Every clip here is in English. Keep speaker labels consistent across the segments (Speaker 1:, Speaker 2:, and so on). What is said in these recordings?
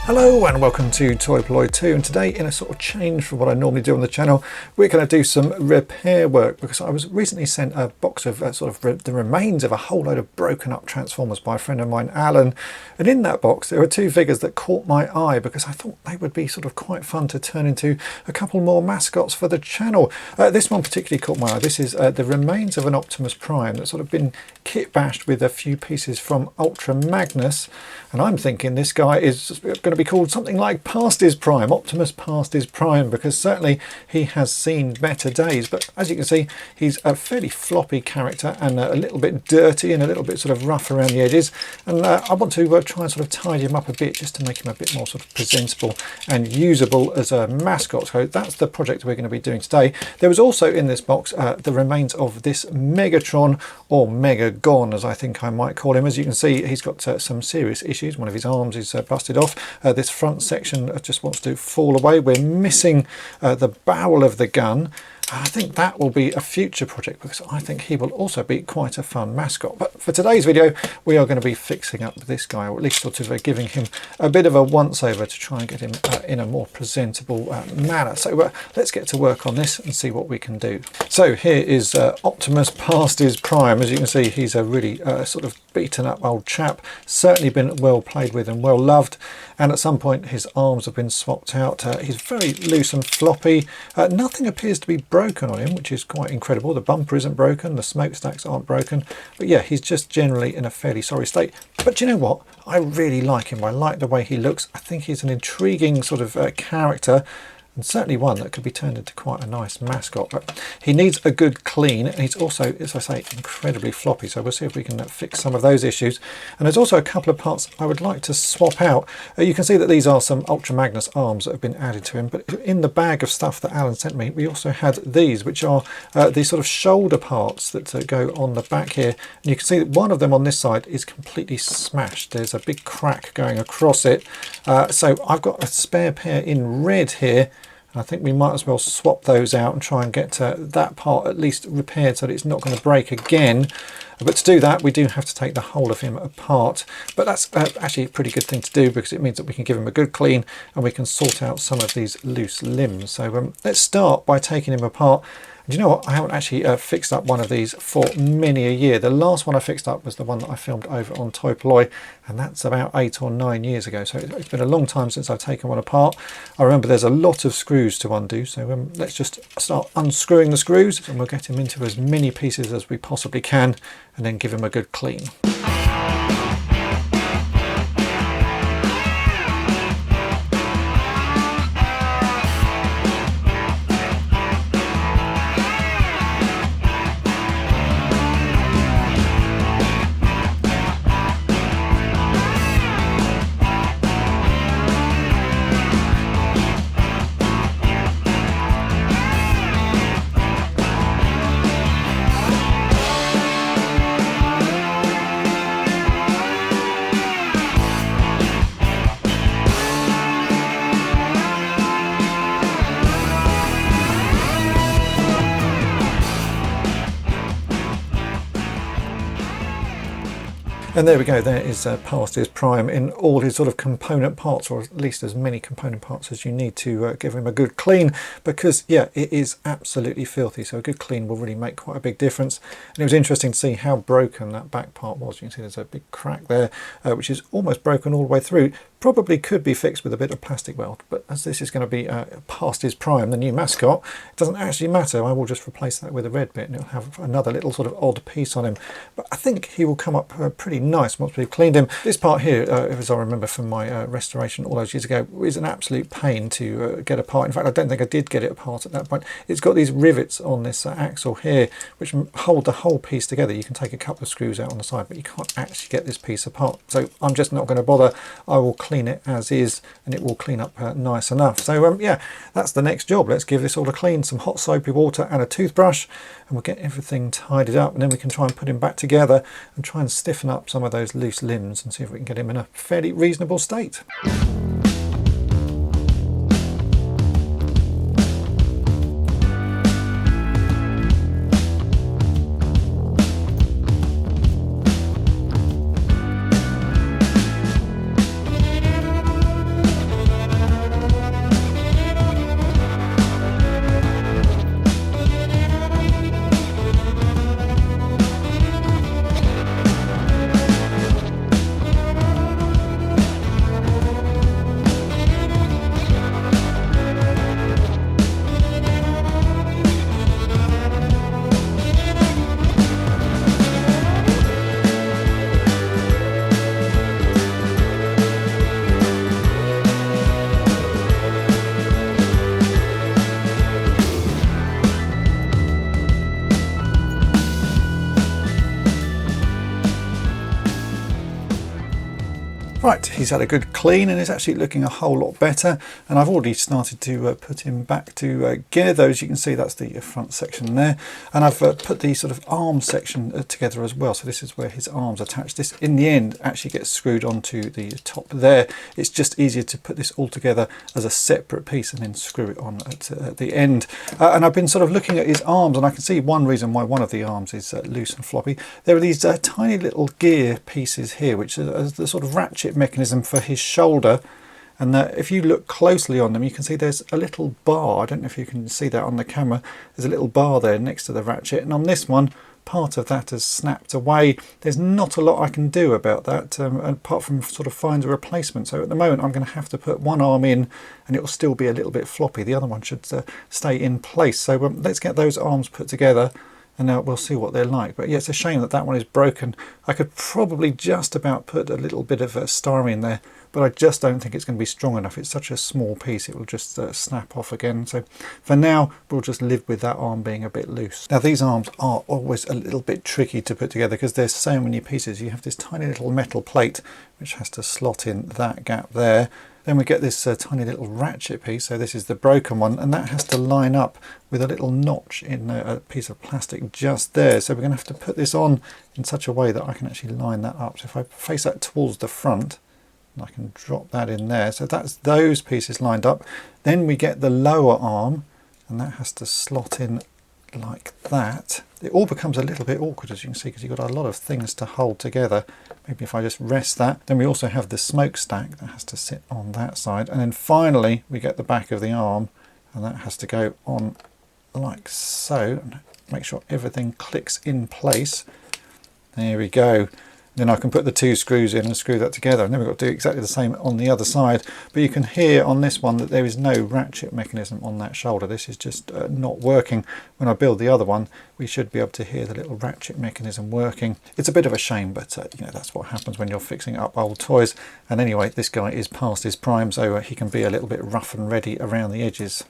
Speaker 1: Hello and welcome to Toy Polloi 2, and today, in a sort of change from what I normally do on the channel, we're going to do some repair work because I was recently sent a box of the remains of a whole load of broken up Transformers by a friend of mine, Alan, and in that box there were two figures that caught my eye because I thought they would be sort of quite fun to turn into a couple more mascots for the channel. This one particularly caught my eye. This is the remains of an Optimus Prime that's sort of been kit bashed with a few pieces from Ultra Magnus, and I'm thinking this guy is going to be called something like Past His Prime, Optimus Past His Prime, because certainly he has seen better days. But as you can see, he's a fairly floppy character and a little bit dirty and a little bit sort of rough around the edges, and I want to try and sort of tidy him up a bit just to make him a bit more sort of presentable and usable as a mascot. So that's the project we're going to be doing today. There was also in this box the remains of this Megatron, or Megagon as I think I might call him. As you can see, he's got some serious issues. One of his arms is busted off. This front section just wants to fall away. We're missing the barrel of the gun. I think that will be a future project because I think he will also be quite a fun mascot. But for today's video, we are going to be fixing up this guy, or at least sort of giving him a bit of a once-over to try and get him in a more presentable manner. So let's get to work on this and see what we can do. So here is Optimus Past His Prime. As you can see, he's a really sort of beaten up old chap, certainly been well played with and well loved, and at some point his arms have been swapped out. He's very loose and floppy. Nothing appears to be broken on him, which is quite incredible. The bumper isn't broken, the smokestacks aren't broken, but yeah, he's just generally in a fairly sorry state. But you know what? I really like him. I like the way he looks. I think he's an intriguing sort of character, and certainly one that could be turned into quite a nice mascot. But he needs a good clean, and he's also, as I say, incredibly floppy, so we'll see if we can fix some of those issues. And there's also a couple of parts I would like to swap out. You can see that these are some Ultra Magnus arms that have been added to him, but in the bag of stuff that Alan sent me, we also had these, which are these sort of shoulder parts that go on the back here, and you can see that one of them on this side is completely smashed. There's a big crack going across it, so I've got a spare pair in red here. I think we might as well swap those out and try and get that part at least repaired so that it's not going to break again. But to do that, we do have to take the whole of him apart. But that's actually a pretty good thing to do because it means that we can give him a good clean and we can sort out some of these loose limbs. So let's start by taking him apart. And you know what? I haven't actually fixed up one of these for many a year. The last one I fixed up was the one that I filmed over on Toy Polloi, and that's about 8 or 9 years ago. So it's been a long time since I've taken one apart. I remember there's a lot of screws to undo, so let's just start unscrewing the screws, and we'll get him into as many pieces as we possibly can, and then give him a good clean. And there we go, there is Past His Prime in all his sort of component parts, or at least as many component parts as you need to give him a good clean, because yeah, it is absolutely filthy, so a good clean will really make quite a big difference. And it was interesting to see how broken that back part was. You can see there's a big crack there, which is almost broken all the way through. Probably could be fixed with a bit of plastic weld, but as this is going to be Past His Prime, the new mascot, it doesn't actually matter. I will just replace that with a red bit and it'll have another little sort of odd piece on him. But I think he will come up pretty nice once we've cleaned him. This part here, as I remember from my restoration all those years ago, is an absolute pain to get apart. In fact, I don't think I did get it apart at that point. It's got these rivets on this axle here which hold the whole piece together. You can take a couple of screws out on the side, but you can't actually get this piece apart. So I'm just not going to bother. I will clean it as is and it will clean up nice enough. So yeah, that's the next job. Let's give this all a clean, some hot soapy water and a toothbrush, and we'll get everything tidied up, and then we can try and put him back together and try and stiffen up some of those loose limbs and see if we can get him in a fairly reasonable state. Right, he's had a good clean and is actually looking a whole lot better, and I've already started to put him back together. As you can see, that's the front section there, and I've put the sort of arm section together as well. So this is where his arms attached. This in the end actually gets screwed onto the top there. It's just easier to put this all together as a separate piece and then screw it on at the end. And I've been sort of looking at his arms, and I can see one reason why one of the arms is loose and floppy. There are these tiny little gear pieces here, which are the sort of ratchet mechanism for his shoulder, and if you look closely on them, you can see there's a little bar. I don't know if you can see that on the camera. There's a little bar there next to the ratchet, and on this one, part of that has snapped away. There's not a lot I can do about that apart from sort of find a replacement. So at the moment I'm going to have to put one arm in, and it will still be a little bit floppy. The other one should stay in place. So let's get those arms put together, and now we'll see what they're like. But yeah, it's a shame that that one is broken. I could probably just about put a little bit of styrene there, but I just don't think it's going to be strong enough. It's such a small piece, it will just snap off again. So for now, we'll just live with that arm being a bit loose. Now these arms are always a little bit tricky to put together because there's so many pieces. You have this tiny little metal plate which has to slot in that gap there. Then we get this tiny little ratchet piece, so this is the broken one, and that has to line up with a little notch in a piece of plastic just there. So we're going to have to put this on in such a way that I can actually line that up. So if I face that towards the front, I can drop that in there. So that's those pieces lined up. Then we get the lower arm, and that has to slot in like that. It all becomes a little bit awkward, as you can see, because you've got a lot of things to hold together. Maybe if I just rest that. Then we also have the smokestack that has to sit on that side, and then finally we get the back of the arm, and that has to go on like so, and make sure everything clicks in place. There we go. Then I can put the two screws in and screw that together, and then we've got to do exactly the same on the other side. But you can hear on this one that there is no ratchet mechanism on that shoulder. This is just not working. When I build the other one, we should be able to hear the little ratchet mechanism working. It's a bit of a shame, but you know, that's what happens when you're fixing up old toys. And anyway, this guy is past his prime, so he can be a little bit rough and ready around the edges.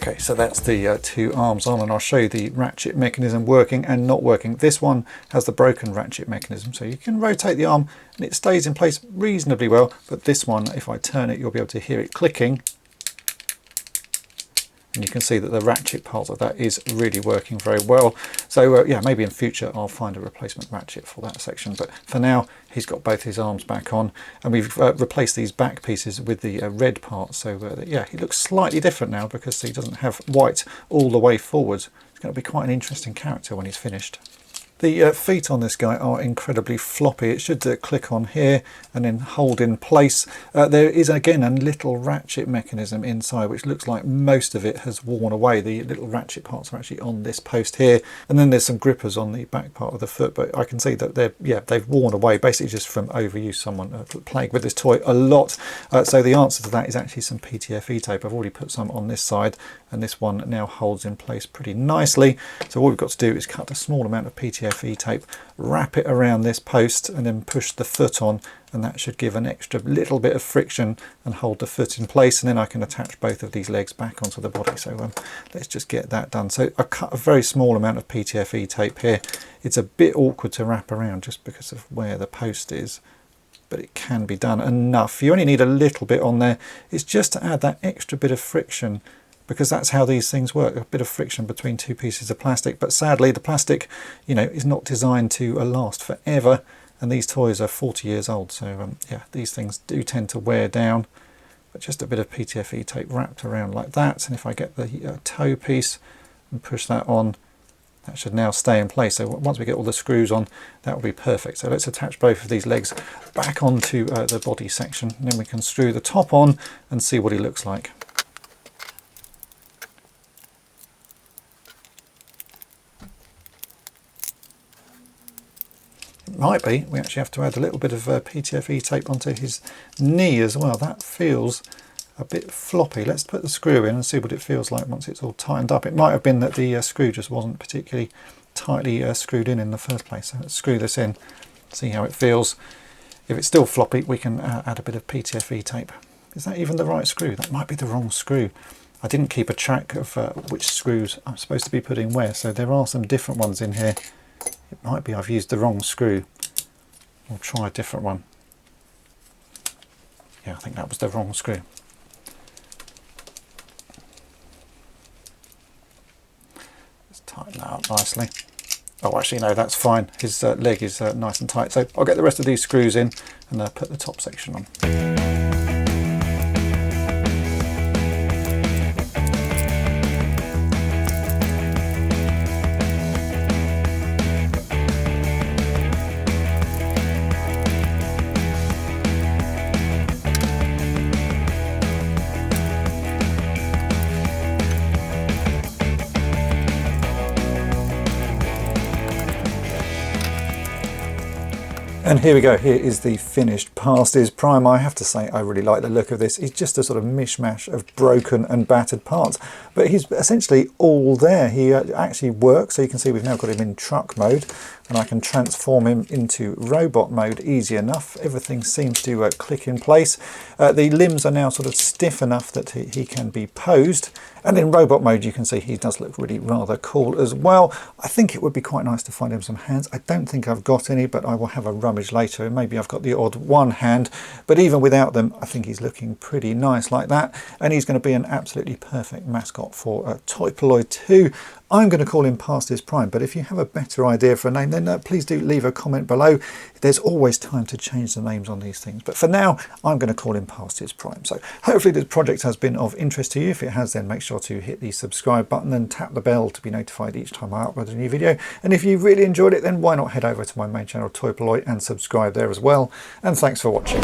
Speaker 1: Okay, so that's the two arms on, and I'll show you the ratchet mechanism working and not working. This one has the broken ratchet mechanism, so you can rotate the arm and it stays in place reasonably well, but this one, if I turn it, you'll be able to hear it clicking. And you can see that the ratchet part of that is really working very well. So yeah, maybe in future I'll find a replacement ratchet for that section. But for now, he's got both his arms back on, and we've replaced these back pieces with the red part. So yeah, he looks slightly different now because he doesn't have white all the way forwards. It's going to be quite an interesting character when he's finished. The feet on this guy are incredibly floppy. It should click on here and then hold in place. There is again a little ratchet mechanism inside, which looks like most of it has worn away. The little ratchet parts are actually on this post here, and then there's some grippers on the back part of the foot, but I can see that they've worn away, basically just from overuse. Someone playing with this toy a lot. So the answer to that is actually some PTFE tape. I've already put some on this side, and this one now holds in place pretty nicely. So all we've got to do is cut a small amount of PTFE tape, wrap it around this post, and then push the foot on, and that should give an extra little bit of friction and hold the foot in place, and then I can attach both of these legs back onto the body. So let's just get that done. So I cut a very small amount of PTFE tape here. It's a bit awkward to wrap around just because of where the post is, but it can be done enough. You only need a little bit on there. It's just to add that extra bit of friction, because that's how these things work, a bit of friction between two pieces of plastic. But sadly, the plastic, you know, is not designed to last forever, and these toys are 40 years old. So yeah, these things do tend to wear down. But just a bit of PTFE tape wrapped around like that, and if I get the toe piece and push that on, that should now stay in place. So once we get all the screws on, that will be perfect. So let's attach both of these legs back onto the body section, and then we can screw the top on and see what he looks like. might be we actually have to add a little bit of PTFE tape onto his knee as well. That feels a bit floppy. Let's put the screw in and see what it feels like once it's all tightened up. It might have been that the screw just wasn't particularly tightly screwed in the first place. So let's screw this in, see how it feels. If it's still floppy, we can add a bit of PTFE tape. Is that even the right screw? That might be the wrong screw. I didn't keep a track of which screws I'm supposed to be putting where, so there are some different ones in here. It might be I've used the wrong screw. We'll try a different one. Yeah, I think that was the wrong screw. Let's tighten that up nicely. Oh, actually, no, that's fine. His leg is nice and tight. So I'll get the rest of these screws in and put the top section on. And here we go, here is the finished past his prime. I have to say I really like the look of this. It's just a sort of mishmash of broken and battered parts, but he's essentially all there. He actually works, so you can see we've now got him in truck mode, and I can transform him into robot mode easy enough. Everything seems to click in place. The limbs are now sort of stiff enough that he can be posed, and in robot mode you can see he does look really rather cool as well. I think it would be quite nice to find him some hands. I don't think I've got any, but I will have a rummage later. Maybe I've got the odd one hand, but even without them I think he's looking pretty nice like that, and he's going to be an absolutely perfect mascot for Toy Polloi 2. I'm going to call him Past His Prime, but if you have a better idea for a name, then please do leave a comment below. There's always time to change the names on these things, but for now I'm going to call him Past His Prime. So hopefully this project has been of interest to you. If it has, then make sure to hit the subscribe button and tap the bell to be notified each time I upload a new video. And if you really enjoyed it, then why not head over to my main channel Toy Polloi and subscribe there as well. And thanks for watching.